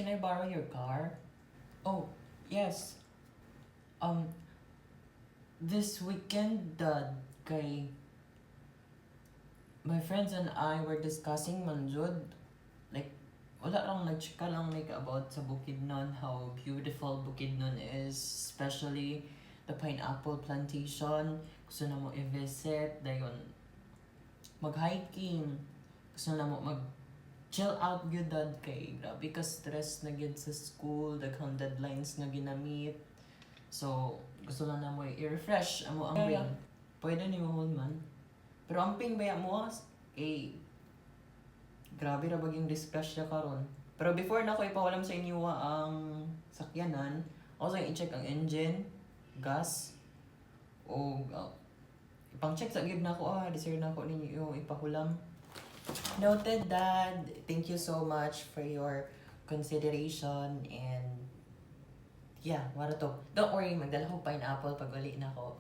can I borrow your car? Oh, yes. Um, this weekend, kay my friends and I were discussing Manjud. Like, wala lang nagchika lang like about sa Bukidnon, how beautiful Bukidnon is, especially the pineapple plantation. Gusto na mo i-visit, dayon mag-hiking. Gusto na mo chill out gyud dad kay grabe ka stress na gyud sa school, daghang deadlines nga ginamit. So, gusto lang na mo i-refresh amo ang brain. Pwede ni mo man. Pero ang ping baya mo grabe ra baging disgrasya karon. Pero before na ko ipawalam sa inyo ang sakyanan, ako sa i-check ang engine, gas, o ipang-check sa gyud nako deserve na ako ninyo ipahulam. Noted, Dad. Thank you so much for your consideration and yeah, wala to. Don't worry, magdala ko pineapple pag uli na ako.